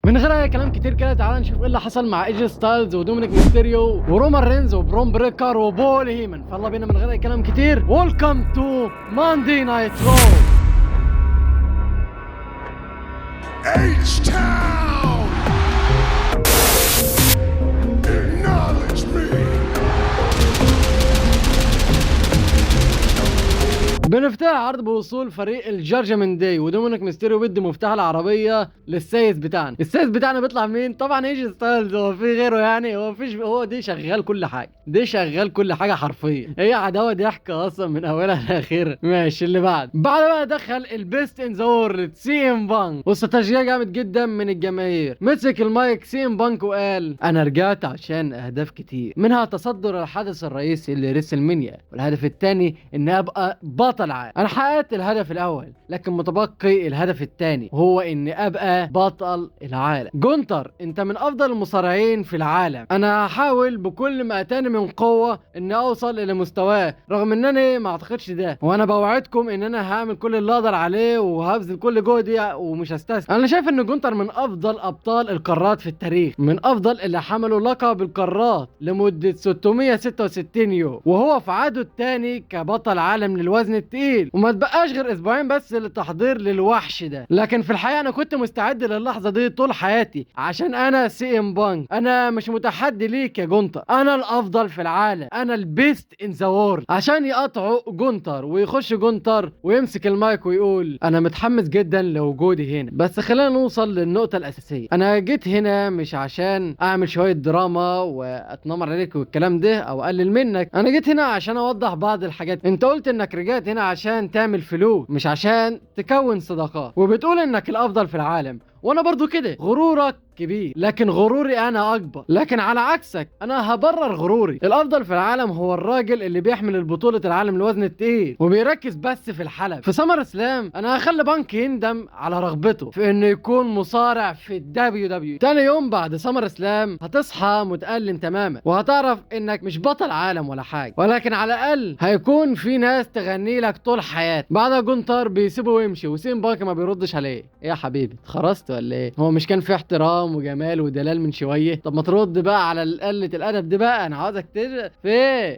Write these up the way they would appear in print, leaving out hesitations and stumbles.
من غير اي كلام كتير كده تعال نشوف ايه اللي حصل مع ايجي ستايلز ودومينيك ميستيريو ورومان رينز وبرون بريكر وبول هيمن. فيلا بينا من غير اي كلام كتير. ويلكم تو ماندي نايت رو. H-Town! Acknowledge me! بنفتح عرض بوصول فريق الجادجمنت داي ودومينيك ميستيريو بيدي مفتاح العربيه للسيد بتاعنا. السيد بتاعنا بيطلع مين؟ طبعا ايجي ستايلز. هو في غيره يعني؟ هو فيش، هو دي شغال كل حاجه، دي شغال كل حاجه حرفيا. هي عداوه ضحكه اصلا من اولها لاخرها. ماشي اللي بعد بقى دخل البيست ان ذا وورلد سي ام بانك، واستراتيجيه جامد جدا من الجماهير. مسك المايك سي ام بانك وقال انا رجعت عشان اهداف كتير، منها تصدر الحدث الرئيسي لريسلمانيا، والهدف الثاني ان ابقى بطل عالم. انا حققت الهدف الاول لكن متبقي الهدف الثاني وهو اني ابقى بطل العالم. جونتر انت من افضل المصارعين في العالم، انا هحاول بكل ما اتاني من قوه اني اوصل الى مستواه رغم ان انا ما اعتقدش ده، وانا بوعدكم ان انا هعمل كل اللي اقدر عليه وهبذل كل جهدي ومش هستسلم. انا شايف ان جونتر من افضل ابطال القارات في التاريخ، من افضل اللي حملوا لقب القارات لمده 666 يوم، وهو في عهده الثاني كبطل عالم للوزن التقيل، وما تبقاش غير اسبوعين بس للتحضير للوحش ده. لكن في الحقيقه انا كنت مستعد للحظه دي طول حياتي عشان انا سي ام بانك. انا مش متحدي ليك يا جونتر، انا الافضل في العالم، انا البيست ان ذا وورلد. عشان يقطعوا جونتر ويخش جونتر ويمسك المايك ويقول انا متحمس جدا لوجودي هنا، بس خلينا نوصل للنقطه الاساسيه. انا جيت هنا مش عشان اعمل شويه دراما واتنمر عليك والكلام ده او اقلل منك، انا جيت هنا عشان اوضح بعض الحاجات. انت قلت انك رجعت هنا عشان تعمل فلوس مش عشان تكون صداقات، وبتقول انك الافضل في العالم، وانا برضو كده. غرورك كبير لكن غروري انا اكبر. لكن على عكسك انا هبرر غروري. الافضل في العالم هو الراجل اللي بيحمل البطولة العالم الوزن التقيل وبيركز بس في الحلب. في سمر اسلام انا هخلي بانك يندم على رغبته في انه يكون مصارع في الدبليو دبليو. تاني يوم بعد سمر اسلام هتصحى متألم تماما وهتعرف انك مش بطل عالم ولا حاجة، ولكن على الاقل هيكون في ناس تغني لك طول حياتك. بعدها جونتر بيسيبه ويمشي وسيم بانك ما بيردش عليه. ايه يا حبيبي اتخرست ولا ايه؟ هو مش كان في احترام وجمال ودلال من شويه؟ طب ما ترد بقى على قله الادب دي بقى. انا عاوزك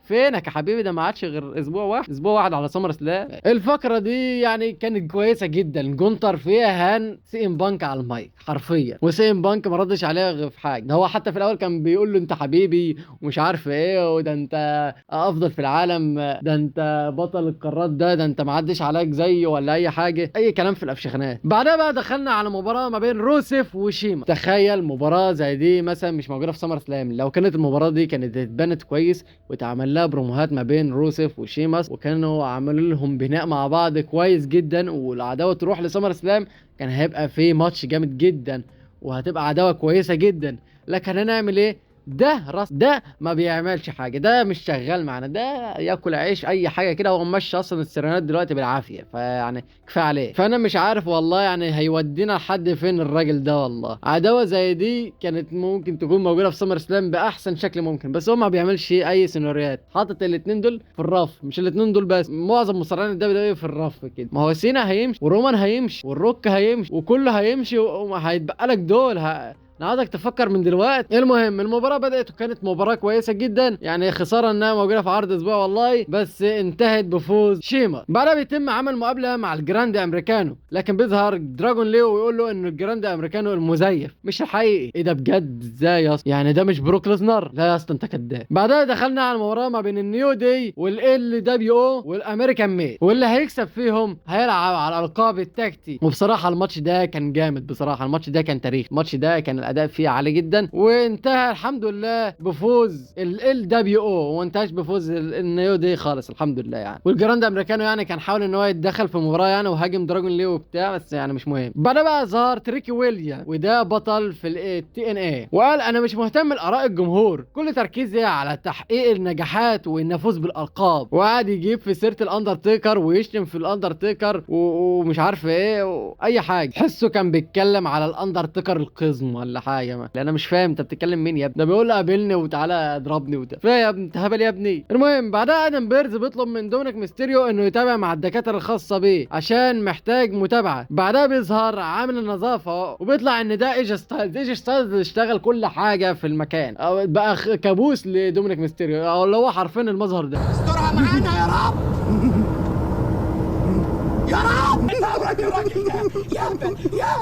فينك يا حبيبي؟ ده ما عادش غير اسبوع واحد على سمر سلام. الفقره دي يعني كانت كويسه جدا. جونتر فيها هان سي ام بانك على المايك حرفيا، وسي ام بانك ما ردش عليه غير في حاجه. ده هو حتى في الاول كان بيقول له انت حبيبي ومش عارف ايه، وده انت افضل في العالم، ده انت بطل القارات، ده انت ما عدش عليك زيه ولا اي حاجه، اي كلام في الافشخانات. بعدها بقى دخلنا على مباراه ما بين روسيف وشيما. تخيل مباراه زي دي مثلا مش موجوده في سمر سلام. لو كانت المباراه دي كانت اتبنت كويس واتعمل لها بروموهات ما بين روسيف وشيماس وكانوا عملوا لهم بناء مع بعض كويس جدا والعداوه تروح لسمر سلام، كان هيبقى في ماتش جامد جدا وهتبقى عداوه كويسه جدا. لكن هنعمل ايه؟ ده ما بيعملش حاجه، ده مش شغال معانا، ده ياكل عيش اي حاجه كده. هو ماشي اصلا السيرانات دلوقتي بالعافيه، فيعني كفايه عليه. فانا مش عارف والله يعني هيودينا لحد فين الراجل ده. والله عداوه زي دي كانت ممكن تكون موجوده في سمر سلام باحسن شكل ممكن، بس هو ما بيعملش اي سيناريوهات. حاطط الاثنين دول في الرف، مش الاثنين دول بس، معظم مصارعين الدبليو في الرف كده. ما هو سينا هيمشي ورومان هيمشي والروك هيمشي وكله هيمشي وهيتبقى لك دول. انا عاوزك تفكر من دلوقتي. المهم المباراه بدات وكانت مباراه كويسه جدا، يعني خساره انها موجوده في عرض اسبوع والله، بس انتهت بفوز شيما. بعدها بيتم عمل مقابله مع الجراند امريكانو، لكن بيظهر دراجون ليو ويقول له ان الجراند امريكانو المزيف مش الحقيقي. ايه ده بجد؟ ازاي يا اسطى؟ يعني ده مش بروك ليزنر؟ لا يا اسطى انت كداب. بعدها دخلنا على المباراه ما بين النيو دي والال دبليو او والامريكان ميد، واللي هيكسب فيهم هيلعب على الالقاب التاكتي. وبصراحه الماتش ده كان جامد، بصراحه الماتش ده كان تاريخ. الماتش ده كان الاداء فيه عالي جدا، وانتهى الحمد لله بفوز ال دبليو او، وانتهاش بفوز النيو دي خالص الحمد لله يعني. والجراند امريكانو يعني كان حاول ان هو يتدخل في المباراه يعني وهاجم دراجون ليو وبتاع، بس يعني مش مهم. بعد بقى ظهر تريكي ويليام وده بطل في التي ان اي، وقال انا مش مهتم لاراء الجمهور، كل تركيزي على تحقيق النجاحات وان افوز بالالقاب. وقعد يجيب في سيره الاندرتيكر ويشتم في الاندرتيكر ومش عارف ايه واي حاجه. تحسه كان بيتكلم على الاندرتيكر القزم ولا ولا حاجه، ما انا مش فاهم انت بتتكلم مين يا ابني. ده بيقول له قابلني وتعالى اضربني وده فيا يا ابني، انت هبل يا ابني. المهم بعدها ادم بيرز بيطلب من دومينيك ميستيريو انه يتابع مع الدكاتره الخاصه بيه عشان محتاج متابعه. بعدها بيظهر عامل النظافه وبيطلع ان ده ايجي ستايلز. ايجي ستايلز اشتغل كل حاجه في المكان، او بقى كابوس لدومينيك ميستيريو، او اللي هو حرفيا المظهر ده. استرها معانا يا رب. يا رب الراجل ده يا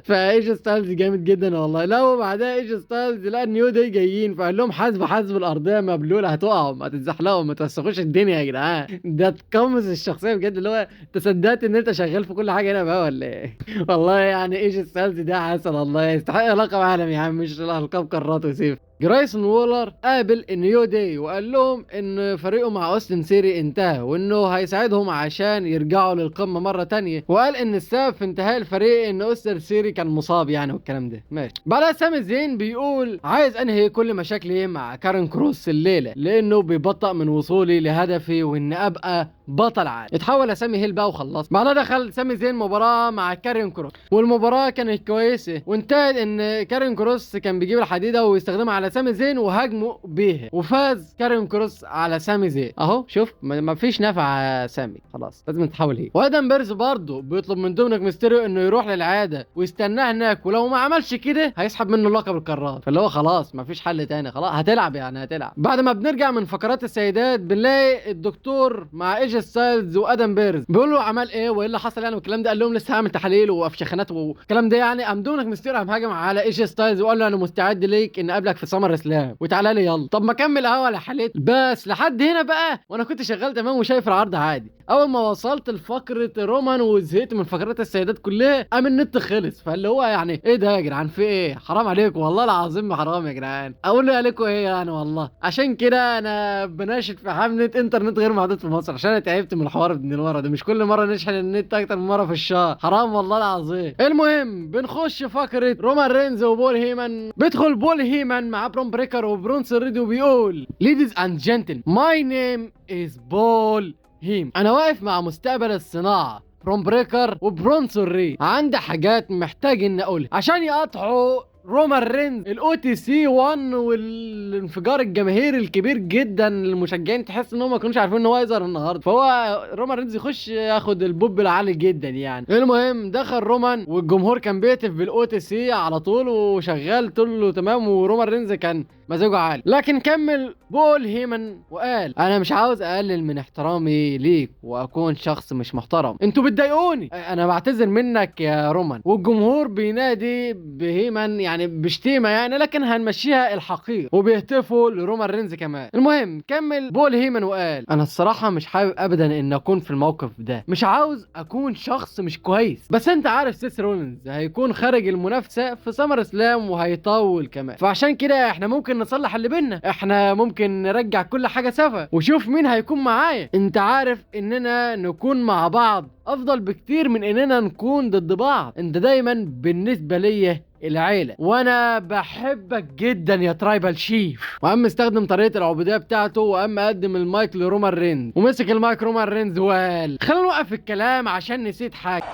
فايجي ستايلز جامد جدا والله. لا وبعدها ايجي ستايلز لقى النيو داي جايين، فقال لهم حاسب الارضيه مبلوله، هتقعوا ما تتزحلقوا ما توسخوش الدنيا يا جدعان. ده تقمص الشخصيه بجد، اللي هو انت صدقت ان انت شغال في كل حاجه هنا بقى ولا ايه؟ والله يعني ايجي ستايلز ده عسل والله، يستحق لقب عالم يا عم، مش القاب قارات وسيف. جرايسون وولر قابل النيو داي وقال لهم ان فريقه مع اوستن سيري انتهى، وانه هيساعدهم عشان يرجعوا للقمه مره تانية، وقال ان السبب في انتهاء الفريق ان اوستن سيري كان مصاب يعني والكلام ده. ماشي. بعدها سامي زين بيقول عايز انهي كل مشاكلي مع كارين كروس الليله، لانه بيبطئ من وصولي لهدفي وان ابقى بطل عالم. اتحول لسامي هيل بقى وخلص. بعدها دخل سامي زين مباراه مع كارين كروس، والمباراه كانت كويسه وانتهت ان كارين كروس كان بيجيب الحديده ويستخدمها على سامي زين وهاجمه بيها، وفاز كارين كروس على سامي زين. اهو شوف ما فيش نفع سامي، خلاص لازم تحول هي. وادم بيرز برضه بيطلب من دومينيك ميستيريو انه يروح للعياده ويستناه هناك، ولو ما عملش كده هيسحب منه لقب القارات. فاللي هو خلاص ما فيش حل تاني، خلاص هتلعب يعني هتلعب. بعد ما بنرجع من فقرات السيدات بنلاقي الدكتور مع ايجي ستايلز وادم بيرز بيقول له عمل ايه وايه اللي حصل يعني والكلام ده. قال لهم لسه هعمل تحاليل وافشخانات والكلام ده يعني. قام دومينيك ميستيريو قام هاجم على ايجي ستايلز وقال له انا مستعد ليك ان اقابلك في سمر اسلام وتعالى لي يلا. طب ما اكمل اهو على حالتي بس لحد هنا بقى، وانا كنت شغال تمام وشايف العرض عادي. اول ما وصلت لفقره رومان وزهقت من فقرات السيدات كلها قام النت خلص. فاللي هو يعني ايه ده يا جدعان، في ايه؟ حرام عليكم والله العظيم، حرام يا جدعان. اقول له عليكم ايه يعني والله. عشان كده انا بناشد في حمله انترنت غير محدود في مصر، عشان انا تعبت من الحوار ابن المره ده. مش كل مره نشحن النت اكتر من مره في الشهر، حرام والله العظيم. المهم بنخش فقره رومان رينز وبول هيمان. بيدخل بول هيمان مع برون بريكر وبرونسون ريد وبيقول Ladies and gentlemen, my name is بول هيم. انا واقف مع مستقبل الصناعه برون بريكر وبرونسون ريد. عندي حاجات محتاج اني اقولها عشان يقطعوا رومان رينز الاو تي سي 1 والانفجار الجماهيري الكبير جدا. المشجعين تحس ان هم ما كانوش عارفين ان هو يظهر النهارده، فهو رومان رينز يخش ياخد البوب العالي جدا يعني. المهم دخل رومان والجمهور كان بيهتف بالاو تي سي على طول وشغال طول تمام، ورومان رينز كان مزاجه عالي. لكن كمل بول هيمن وقال انا مش عاوز اقلل من احترامي ليك واكون شخص مش محترم، انتوا بتضايقوني، انا بعتذر منك يا رومان. والجمهور بينادي بهيمن يعني بشتيمه يعني، لكن هنمشيها الحقيقه وبيهتفوا لرومان رينز كمان. المهم كمل بول هيمن وقال انا الصراحه مش حابب ابدا ان اكون في الموقف ده، مش عاوز اكون شخص مش كويس، بس انت عارف سيس رولينز هيكون خارج المنافسه في سمر اسلام وهيطول كمان، فعشان كده احنا ممكن نصلح اللي بينا، احنا ممكن نرجع كل حاجه سوا وشوف مين هيكون معايا. انت عارف اننا نكون مع بعض افضل بكتير من اننا نكون ضد بعض، انت دايما بالنسبه ليا العيله وانا بحبك جدا يا ترايبال شيف. وقام استخدم طريقه العبوديه بتاعته وقام قدم المايك لرومان رينز ومسك المايك رومان رينز وقال خلينا نوقف الكلام عشان نسيت حاجه.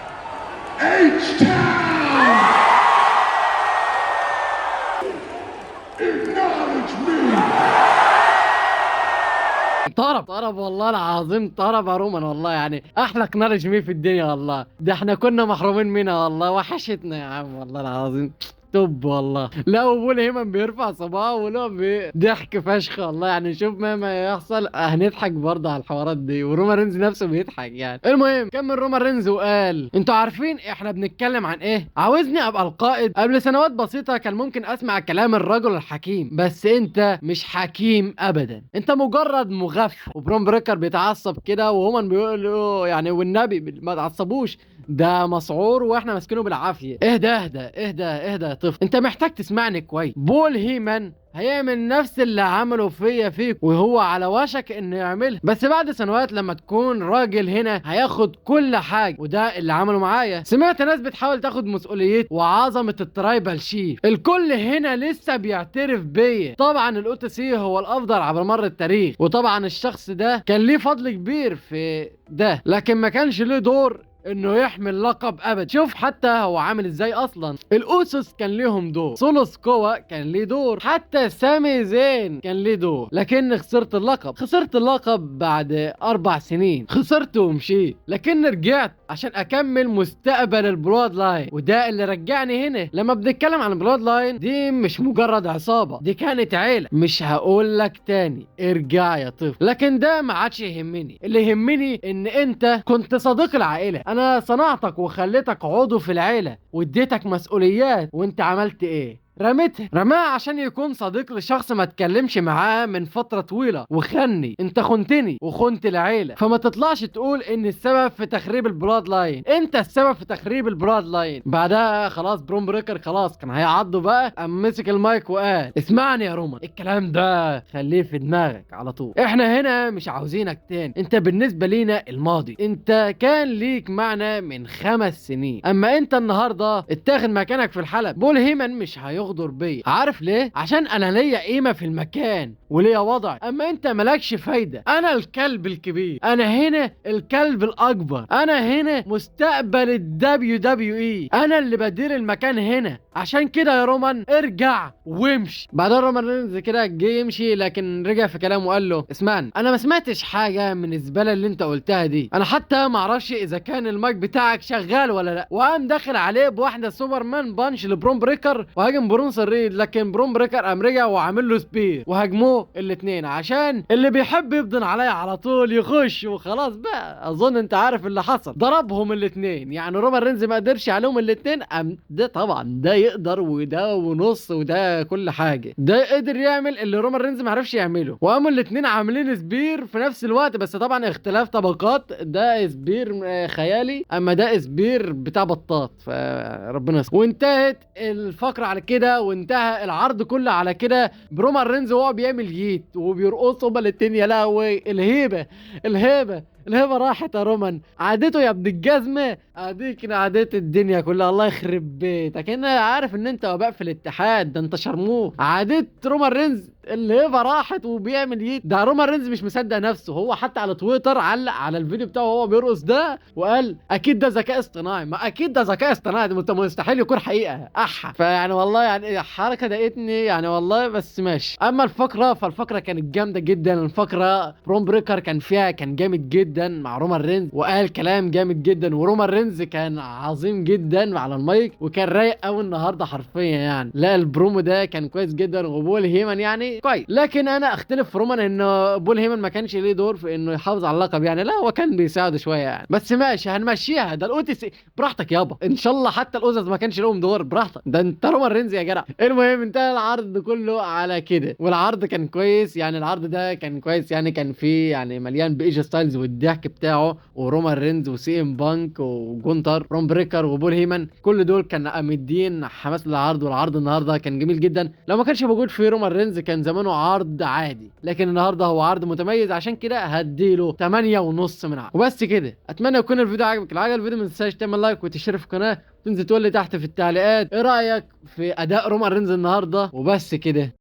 H-Town! Acknowledge me! طرب والله العظيم، طرب يا رومان والله يعني احلى كنارج مي في الدنيا والله. ده احنا كنا محرومين منها والله، وحشتنا يا عم والله العظيم. توب والله. لا وبول هيمن بيرفع صباعه ولا ضحك فشخ والله يعني. شوف مهما يحصل هنضحك برضه على الحوارات دي، ورومان رينز نفسه بيضحك يعني. المهم كمل رومان رينز وقال انتوا عارفين احنا بنتكلم عن ايه؟ عاوزني ابقى القائد؟ قبل سنوات بسيطه كان ممكن اسمع كلام الرجل الحكيم، بس انت مش حكيم ابدا، انت مجرد مغفل. وبرون بريكر بيتعصب كده وهومان بيقولوا يعني والنبي ما تعصبوش، ده مسعور واحنا ماسكينه بالعافيه. اهدى يا طفل، انت محتاج تسمعني كويس. بول هيمن هيعمل نفس اللي عمله فيك وهو على وشك انه يعملها، بس بعد سنوات لما تكون راجل هنا هياخد كل حاجه، وده اللي عمله معايا. سمعت ناس بتحاول تاخد مسؤوليته وعظمه الترايبال شيف، الكل هنا لسه بيعترف بيا. طبعا الاو تي سي هو الافضل عبر مر التاريخ، وطبعا الشخص ده كان ليه فضل كبير في ده، لكن ما كانش ليه دور انه يحمل لقب ابد. شوف حتى هو عامل ازاي اصلا. الاوسوس كان ليهم دور، سولو سكوا كان ليه دور، حتى سامي زين كان ليه دور، لكن خسرت اللقب. خسرت اللقب بعد 4 سنين، خسرته ومشيت، لكن رجعت عشان اكمل مستقبل البلاد لاين، وده اللي رجعني هنا. لما بنتكلم عن البلاد لاين دي مش مجرد عصابة، دي كانت عيلة. مش هقول لك تاني ارجع يا طفل، لكن ده ما عادش يهمني. اللي يهمني ان انت كنت صديق العائلة. انا صنعتك وخليتك عضو في العيلة واديتك مسؤوليات، وانت عملت ايه؟ رماها عشان يكون صديق لشخص ما تكلمش معاه من فترة طويلة وخني. انت خنتني وخنت العيلة، فما تطلعش تقول ان السبب في تخريب البلاد لاين. انت السبب في تخريب البلاد لاين. بعدها خلاص برون بريكر خلاص كان هيعضه بقى، قام مسك المايك وقال اسمعني يا رومان، الكلام ده خليه في دماغك على طول. احنا هنا مش عاوزينك تاني، انت بالنسبة لينا الماضي. انت كان ليك معنى من 5 سنين، اما انت النهاردة اتاخد مكانك في الحلب. بول هيمن مش هيغدر بيا. عارف ليه؟ عشان انا ليا قيمة في المكان وليا وضع، اما انت مالكش فايدة. انا الكلب الكبير، انا هنا الكلب الاكبر، انا هنا مستقبل الدبليو دبليو اي، انا اللي بدير المكان هنا. عشان كده يا رومان ارجع وامشي. بعدين رومان رينز كده جه يمشي، لكن رجع في كلامه وقال له اسمعني، انا ما سمعتش حاجة من الزبالة اللي انت قلتها دي، انا حتى ما اعرفش اذا كان المايك بتاعك شغال ولا لا. وقام داخل عليه بواحدة سوبرمان بانش لبرون بريكر، وهاجم برونسون ريد، لكن برون بريكر قام رجع وعامل له سبير، وهاجموه الاثنين عشان اللي بيحب يفضل عليا على طول يخش وخلاص بقى. اظن انت عارف اللي حصل، ضربهم الاثنين. يعني رومان رينز ما قدرش عليهم الاثنين، قام ده طبعا ده يقدر، وده ونص، وده كل حاجه. ده قدر يعمل اللي رومان رينز ما عرفش يعمله، وقاموا الاثنين عاملين سبير في نفس الوقت، بس طبعا اختلاف طبقات. ده سبير خيالي، اما ده سبير بتاع بطاط، فربنا يستر. وانتهت الفقره على كده، وانتهى العرض كله على كده برومان رينز وهو بيعمل ييت وبيرقصوا هما الاتنين. يا لهوي، الهيبة راحت يا رومان. عادته يا ابن الجزمة، اديك عادت الدنيا كلها. الله يخرب بيتك، انا عارف ان انت وباء في الاتحاد، ده انت شرموه. عادت رومان رينز الهيبة راحت وبيعمل ييت. ده رومان رينز مش مصدق نفسه. هو حتى على تويتر علق على الفيديو بتاعه وهو بيرقص ده، وقال اكيد ده ذكاء اصطناعي. ما اكيد ده ذكاء اصطناعي، ده مستحيل يكون حقيقة. فيعني والله يعني حركة ضايقتني يعني والله، بس ماشي. اما الفقرة فالفقرة كانت جامدة جدا. الفقرة برون بريكر كان فيها كان جامد جدا مع رومان رينز، وقال كلام جامد جدا، ورومان رينز كان عظيم جدا على المايك، وكان رايق قوي النهارده حرفيا. يعني لا البرومو ده كان كويس جدا، وبول هيمن يعني كويس. لكن انا اختلف في رومان، انه بول هيمن ما كانش ليه دور في انه يحافظ على اللقب. يعني لا هو كان بيساعده شويه يعني، بس ماشي هنمشيها. ده الاو تي سي براحتك يابا، ان شاء الله حتى الاوزز ما كانش لهم دور براحتك، ده انت رومان رينز يا جدع. المهم انتهى العرض كله على كده، والعرض كان كويس. يعني العرض ده كان كويس، يعني كان فيه يعني مليان بايجي ستايلز والضحك بتاعه، ورومان رينز وسي ام بانك وجونتر برون بريكر وبول هيمن، كل دول كانوا مدين حماس للعرض. والعرض النهارده كان جميل جدا. لو ما كانش موجود فيه رومان رينز كان زمانه عرض عادي، لكن النهارده هو عرض متميز، عشان كده هديله 8.5 من 10. وبس كده، اتمنى يكون الفيديو عجبك. لو عجب الفيديو ما تنساش تعمل لايك وتشترك في القناه، تنزل تقول لي تحت في التعليقات ايه رايك في اداء رومان رينز النهارده. وبس كده.